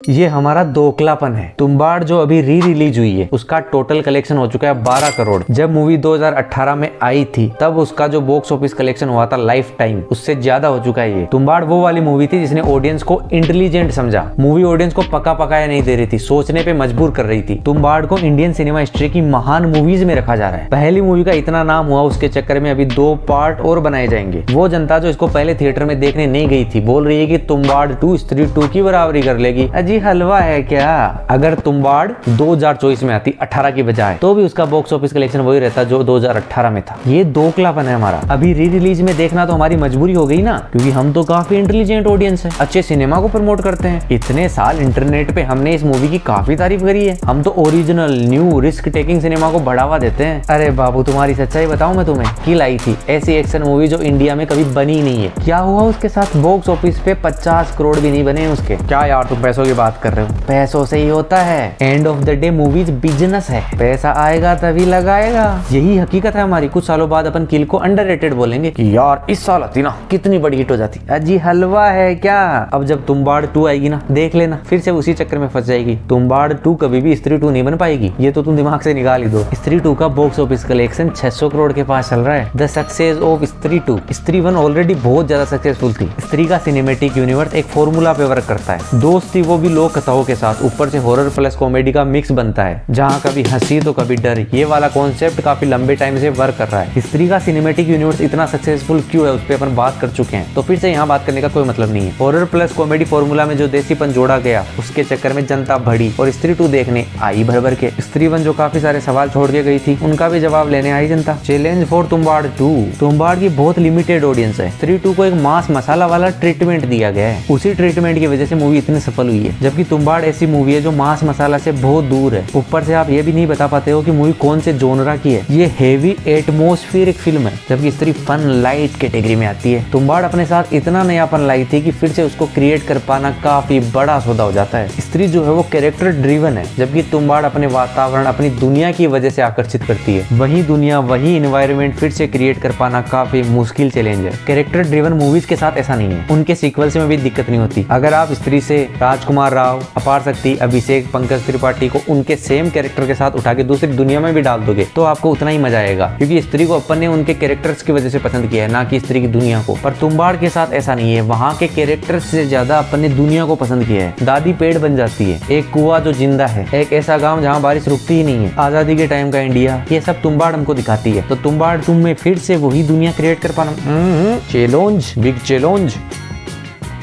ये हमारा दोकलापन है। तुम्बाड़ जो अभी री रिलीज हुई है उसका टोटल कलेक्शन हो चुका है 12 करोड़। जब मूवी 2018 में आई थी तब उसका जो बॉक्स ऑफिस कलेक्शन हुआ था लाइफ टाइम उससे ज्यादा हो चुका है। ये तुम्बाड़ वो वाली मूवी थी जिसने ऑडियंस को इंटेलिजेंट समझा। मूवी ऑडियंस को पका पकाया नहीं दे रही थी, सोचने पे मजबूर कर रही थी। तुम्बाड़ को इंडियन सिनेमा हिस्ट्री की महान मूवीज में रखा जा रहा है। पहली मूवी का इतना नाम हुआ, उसके चक्कर में अभी 2 पार्ट और बनाए जाएंगे। वो जनता जो इसको पहले थिएटर में देखने नहीं गई थी बोल रही है कि तुम्बाड़ 2 स्त्री 2 की बराबरी कर लेगी। अजी हलवा है क्या? अगर तुम्बाड़ 2024 में आती 18 की बजाय तो भी उसका बॉक्स ऑफिस कलेक्शन वही रहता जो 2018 में था। ये दोकलापन है हमारा। अभी री रिलीज में देखना तो हमारी मजबूरी हो गई ना, क्योंकि हम तो काफी इंटेलिजेंट ऑडियंस है, अच्छे सिनेमा को प्रमोट करते हैं। इतने साल इंटरनेट पे हमने इस मूवी की काफी तारीफ करी है। हम तो original new risk taking cinema को बढ़ावा देते हैं। अरे बाबू तुम्हारी सच्चाई बताऊं मैं तुम्हें, की लाई थी ऐसी एक्शन मूवी जो इंडिया में कभी बनी नहीं है। क्या हुआ उसके साथ? बॉक्स ऑफिस पे 50 करोड़ भी नहीं बने उसके। क्या यार तुम पैसों की बात कर रहे हो? पैसों से ही होता है। End of the day movies business है, पैसा आएगा तभी लगाएगा। यही हकीकत है हमारी। कुछ सालों बाद अपन किल को अंडररेटेड बोलेंगे कि यार इस साल आती ना कितनी बड़ी हिट हो जाती। अजी हलवा है क्या? अब जब तुम्बाड़ 2 आएगी ना देख लेना, फिर से उसी चक्कर में फंस जाएगी। तुम्बाड़ 2 कभी भी स्त्री 2 नहीं बन पाएगी, ये तो तुम दिमाग से निकाल ही दो। स्त्री 2 का बॉक्स ऑफिस कलेक्शन 600 करोड़ के पास चल रहा है। द सक्सेस ऑफ स्त्री 2, स्त्री 1 ऑलरेडी बहुत ज्यादा सक्सेसफुल थी। स्त्री का सिनेमेटिक यूनिवर्स एक फॉर्मूला पे वर्क करता है। दोस्त थी वो भी लोक कथाओं के साथ, ऊपर से हॉरर प्लस कॉमेडी का मिक्स बनता है, जहाँ कभी हंसी तो कभी डर। ये वाला कॉन्सेप्ट काफी लंबे टाइम से वर्क कर रहा है। स्त्री का सिनेमेटिक यूनिवर्स इतना सक्सेसफुल क्यों है उस पर अपन बात कर चुके हैं, तो फिर से यहाँ बात करने का कोई मतलब नहीं है। हॉरर प्लस कॉमेडी फॉर्मूला में जो देसीपन जोड़ा गया उसके चक्कर में जनता भड़ी और स्त्री 2 देखने आई भर भर के। स्त्री 1 जो काफी सारे सवाल छोड़ के गई थी उनका भी जवाब लेने आई जनता। Challenge for Tumbbad 2। तुम्बाड़ की बहुत लिमिटेड ऑडियंस है। स्त्री 2 को एक मास मसाला वाला ट्रीटमेंट दिया गया है, उसी ट्रीटमेंट की वजह से मूवी इतनी सफल हुई है। जबकि तुम्बाड़ ऐसी मूवी है जो मास मसाला से बहुत दूर है। ऊपर से आप ये भी नहीं बता पाते हो कि मूवी कौन से जोनरा की है। ये हेवी एटमॉस्फेरिक फिल्म है, जबकि स्त्री फन लाइट कैटेगरी में आती है। तुम्बाड़ अपने साथ इतना नयापन लाई थी कि फिर से उसको क्रिएट कर पाना काफी बड़ा सौदा हो जाता है। स्त्री जो है वो कैरेक्टर ड्रिवन है, जबकि तुम्बाड़ अपने वातावरण अपनी दुनिया की वजह से आकर्षित करती है। वही दुनिया वही एनवायरनमेंट फिर से क्रिएट कर पाना काफी मुश्किल चैलेंज है। कैरेक्टर ड्रिवन मूवीज के साथ ऐसा नहीं है, उनके सीक्वल्स में भी दिक्कत नहीं होती। अगर आप स्त्री से राजकुमार राव, अपार शक्ति, अभिषेक, पंकज त्रिपाठी को उनके सेम कैरेक्टर के साथ उठा के दूसरी दुनिया में भी डाल दोगे तो आपको उतना ही मजा आएगा, क्योंकि स्त्री को अपन ने उनके कैरेक्टर्स की वजह से पसंद किया है, ना कि स्त्री की दुनिया को। पर तुम्बाड़ के साथ ऐसा नहीं है, वहाँ के कैरेक्टर्स से ज्यादा अपन ने दुनिया को पसंद किया है। दादी पेड़ बन जाती है, एक कुआं जो जिंदा है, एक ऐसा गाँव जहाँ बारिश रुकती ही नहीं है, आजादी के टाइम का इंडिया, ये सब तुम्बाड़ हमको दिखाती है। तो तुम्बाड़ तुम में फिर से वही दुनिया क्रिएट कर पाना चैलेंज, बिग चैलेंज।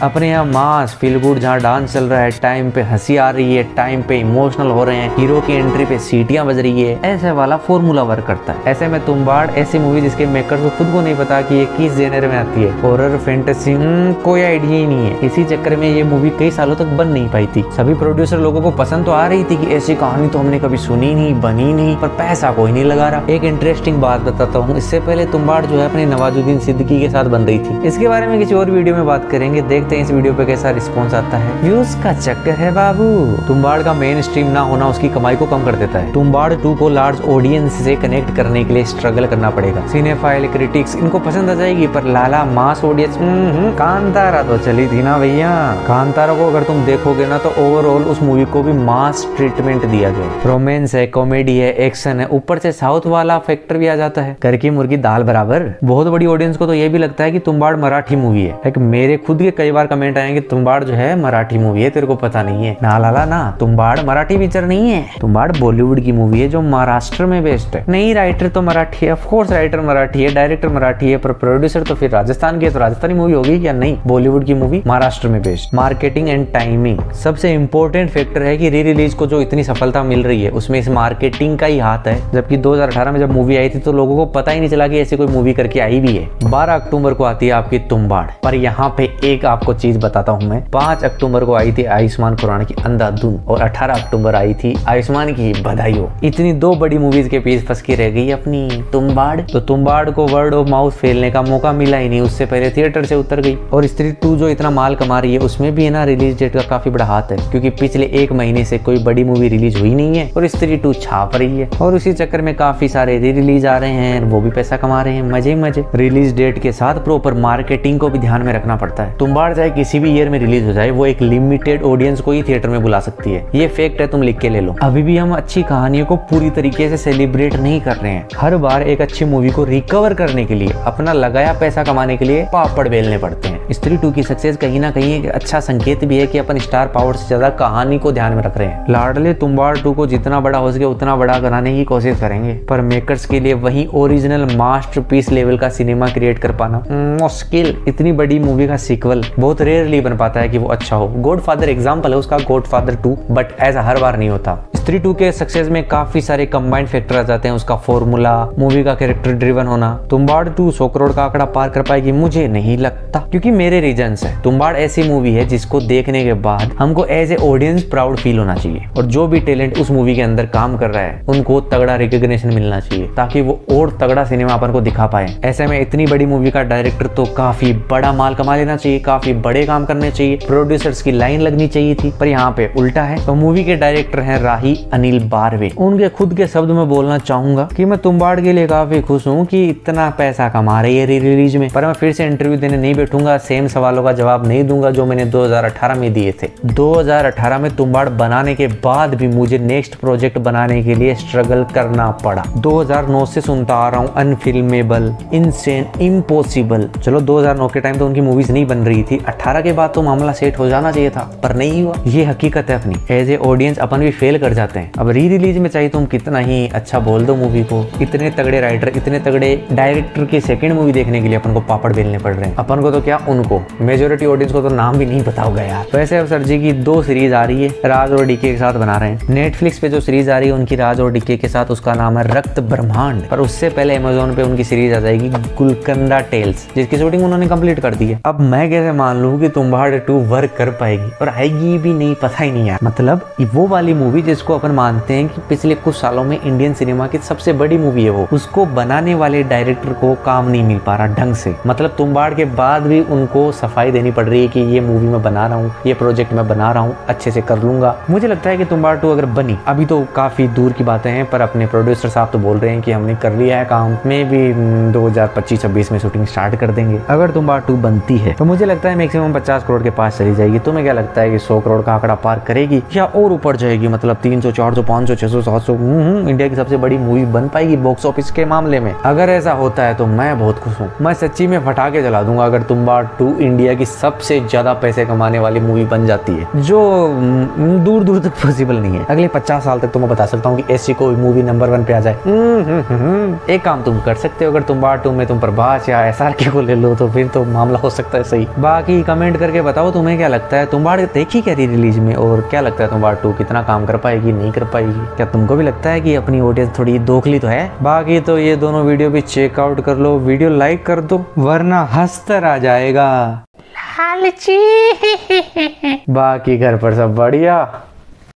अपने यहाँ मास फील गुड जहाँ डांस चल रहा है, टाइम पे हंसी आ रही है, टाइम पे इमोशनल हो रहे हैं, हीरो की एंट्री पे सीटियां बज रही है, ऐसे वाला फॉर्मूला वर्क करता है। ऐसे में तुम्बाड़ ऐसी मूवी जिसके मेकर्स को खुद को नहीं पता कि ये किस जेनर में आती है, हॉरर फैंटेसी, कोई आइडिया ही नहीं है। इसी चक्कर में ये मूवी कई सालों तक बन नहीं पाई थी। सभी प्रोड्यूसर लोगों को पसंद तो आ रही थी कि ऐसी कहानी तो हमने कभी सुनी नहीं, बनी नहीं, पर पैसा कोई नहीं लगा रहा। एक इंटरेस्टिंग बात बताता हूँ, इससे पहले तुम्बाड़ जो है अपने नवाजुद्दीन सिद्दीकी के साथ बन रही थी। इसके बारे में किसी और वीडियो में बात करेंगे, देखते हैं इस वीडियो पे कैसा रिस्पॉन्स आता है। व्यूज का चक्कर है बाबू। तुम्बाड़ का मेन स्ट्रीम ना होना उसकी कमाई को कम कर देता है। तुम्बाड़ 2 को लार्ज ऑडियंस से कनेक्ट करने के लिए स्ट्रगल करना पड़ेगा। सिनेफाइल, क्रिटिक्स इनको पसंद आ जाएगी, पर लाला मास ऑडियंस। कांतारा तो चली थी ना भैया। कांतारा को अगर तुम देखोगे ना तो ओवरऑल उस मूवी को भी मास ट्रीटमेंट दिया गया। रोमांस है, कॉमेडी है, एक्शन है, ऊपर से साउथ वाला फैक्टर भी आ जाता है। घर की मुर्गी दाल बराबर। बहुत बड़ी ऑडियंस को तो ये भी लगता है कि तुम्बाड़ मराठी मूवी है। मेरे खुद के कई बार कमेंट आएंगे तुम्बाड़ जो है मराठी मूवी है, तेरे को पता नहीं है। ना लाला ना, तुम्बाड़ मराठी पिक्चर नहीं है। तुम्बाड़ बॉलीवुड की मूवी है जो महाराष्ट्र में बेस्ड है। नहीं, राइटर तो मराठी है, ऑफ कोर्स राइटर मराठी है, डायरेक्टर मराठी है, पर प्रोड्यूसर तो फिर राजस्थान की है, तो राजस्थानी मूवी होगी या नहीं। बॉलीवुड की मूवी महाराष्ट्र में बेस्ड। मार्केटिंग एंड टाइमिंग सबसे इंपॉर्टेंट फैक्टर है कि री रिलीज को जो इतनी सफलता मिल रही है उसमें इस मार्केटिंग का ही हाथ है। जबकि 2018 में जब मूवी आई थी तो लोगों को पता ही नहीं चला कि ऐसी कोई मूवी करके आई भी है। 12 अक्टूबर को आती है आपकी तुम्बाड़। पर यहाँ पे एक आपको चीज बताता हूँ मैं, 5 अक्टूबर को आई थी आयुष्मान खुराना की अंधाधुन और 18 अक्टूबर आई थी आयुष्मान की बधाइयों। इतनी 2 बड़ी मूवीज के पीछे फंस के रह गई अपनी तुम्बाड़। तो तुम्बाड़ को वर्ड ऑफ माउथ फैलने का मौका मिला ही नहीं, उससे पहले थिएटर से उतर गई। और स्त्री 2 जो इतना माल कमा रही है उसमें भी है ना रिलीज डेट का काफी बड़ा हाथ है, क्योंकि पिछले 1 महीने से कोई बड़ी मूवी रिलीज हुई नहीं है और स्त्री 2 छाप रही है। और उसी चक्कर में काफी सारे री रिलीज आ रहे हैं, वो भी पैसा कमा रहे हैं, मजे मजे। रिलीज डेट के साथ प्रॉपर मार्केटिंग को भी ध्यान में रखना पड़ता है। तुम्बाड़ चाहे किसी भी ईयर में रिलीज हो जाए, वो एक लिमिटेड ऑडियंस को ही थिएटर में बुला सकती है। ये फैक्ट है, तुम लिख के ले लो। अभी भी हम अच्छी कहानियों को पूरी तरीके से सेलिब्रेट नहीं कर रहे हैं। हर बार एक अच्छी मूवी को रिकवर करने के लिए, अपना लगाया पैसा कमाने के लिए पापड़ बेलने पड़ते हैं। स्त्री 2 की सक्सेस कहीं ना कहीं एक अच्छा संकेत भी है कि अपन स्टार पावर से ज्यादा कहानी को ध्यान में रख रहे हैं। लाडले तुम्बाड़ 2 को जितना बड़ा हो सके उतना बड़ा कराने की कोशिश करेंगे, पर मेकर्स के लिए वही ओरिजिनल मास्टरपीस लेवल का सिनेमा क्रिएट कर पाना मुश्किल। इतनी बड़ी मूवी का सीक्वल बहुत रेयरली बन पाता है कि वो अच्छा हो। गॉडफादर एग्जांपल है उसका, गॉडफादर 2, बट ऐसा हर बार नहीं होता। स्त्री 2 के सक्सेस में काफी सारे कंबाइंड फैक्टर आ जाते हैं। उसका फॉर्मूला, मूवी का कैरेक्टर ड्रिवन होना। तुम्बाड़ 2 100 करोड़ का आंकड़ा पार कर पाएगी मुझे नहीं लगता, क्योंकि मेरे रीजंस है। तुम्बाड़ ऐसी मूवी है जिसको देखने के बाद हमको as a audience proud feel होना चाहिए, और जो भी टैलेंट उस मूवी के अंदर काम कर रहा है उनको तगड़ा रिकॉग्निशन मिलना चाहिए, ताकि वो और तगड़ा सिनेमा अपन को दिखा पाए। ऐसे में इतनी बड़ी मूवी का डायरेक्टर तो काफी बड़ा माल कमा लेना चाहिए, काफी बड़े काम करने चाहिए, प्रोड्यूसर्स की लाइन लगनी चाहिए थी, पर यहाँ पे उल्टा है। तो मूवी के डायरेक्टर हैं राही अनिल बारवे। उनके खुद के शब्द में बोलना चाहूंगा कि मैं तुम्बाड़ के लिए काफी खुश हूँ कि इतना पैसा कमा रही है री रिलीज में, पर मैं फिर से इंटरव्यू देने नहीं बैठूंगा, सेम सवालों का जवाब नहीं दूंगा जो मैंने 2018 में दिए थे। 2018 में तुम्बाड़ बनाने के बाद भी मुझे नेक्स्ट प्रोजेक्ट बनाने के लिए स्ट्रगल करना पड़ा। 2009 से सुनता आ रहा हूँ अनफिल्मेबल, इनसेन, इम्पॉसिबल। चलो 2009 के टाइम तो उनकी मूवीज नहीं बन रही थी, 18 के बाद तो मामला सेट हो जाना चाहिए था, पर नहीं हुआ। ये हकीकत है अपनी। एज ए ऑडियंस अपन भी फेल कर जाते हैं। अब री रिलीज में चाहे तुम कितना ही अच्छा बोल दो मूवी को, इतने तगड़े राइटर, इतने तगड़े डायरेक्टर की सेकंड मूवी देखने के लिए अपन को पापड़ बेलने पड़ रहे हैं। अपन को तो क्या, उनको, मेजोरिटी ऑडियंस को तो नाम भी नहीं पता होगा यार। वैसे अब सर जी की 2 सीरीज आ रही है, राज और डीके के साथ बना रहे हैं। नेटफ्लिक्स पे जो सीरीज आ रही है उनकी राज और डीके के साथ, उसका नाम है रक्त ब्रह्मांड। पर उससे पहले अमेज़न पे उनकी सीरीज आ जाएगी गुलकंदा टेल्स, जिसकी शूटिंग उन्होंने कंप्लीट कर दी है। अब मैं कैसे मान लूं कि तुम्बाड़ 2 वर्क कर पाएगी, और आएगी भी नहीं, पता ही नहीं यार। मतलब वो वाली मूवी जिसको अपन मानते हैं कि पिछले कुछ सालों में इंडियन सिनेमा की सबसे बड़ी मूवी है, वो उसको बनाने वाले डायरेक्टर को काम नहीं मिल पा रहा ढंग से। मतलब तुम्बाड़ के बाद भी उनको सफाई देनी पड़ रही है कि ये मूवी मैं बना रहा हूँ, ये प्रोजेक्ट मैं बना रहा हूँ, अच्छे से कर लूंगा। मुझे लगता है कि तुम्बाड़ 2 अगर बनी, अभी तो काफी दूर की बातें हैं, पर अपने प्रोड्यूसर साहब तो बोल रहे हैं कि हमने कर लिया है काम, में भी 2025-26 में शूटिंग स्टार्ट कर देंगे। अगर तुम्बाड़ 2 बनती है तो मुझे लगता है मैक्सिमम 50 करोड़ के पास चली जाएगी। तुम्हें क्या लगता है कि 100 करोड़ का आंकड़ा पार करेगी या और ऊपर जाएगी? मतलब 300, 400, 500, 600, 700, इंडिया की सबसे बड़ी मूवी बन पाएगी बॉक्स ऑफिस के मामले में? अगर ऐसा होता है तो मैं बहुत खुश हूँ। मैं सच्ची में फटाके जला दूंगा अगर तुम्बाड़ 2 इंडिया की सबसे ज्यादा पैसे कमाने वाली मूवी बन जाती है, जो दूर दूर तक पॉसिबल नहीं है। अगले 50 साल तक तो मैं बता सकता हूँ कि ऐसी कोई मूवी नंबर 1 पे आ जाए। एक काम तुम कर सकते हो, अगर तुम्बाड़ 2 में तुम प्रभास या SRK को ले लो तो फिर तो मामला हो सकता है सही। बाकी कमेंट करके बताओ तुम्हें क्या लगता है, तुम्बाड़ देखी क्या री रिलीज में, और क्या लगता है तुम्बाड़ 2 कितना काम कर पाएगी, नहीं कर पाएगी? क्या तुमको भी लगता है कि अपनी ऑडियंस थोड़ी दोखली तो है? बाकी तो ये दोनों वीडियो भी चेकआउट कर लो, वीडियो लाइक कर दो, वरना हंसतर आ जाएगा लालची। बाकी घर पर सब बढ़िया?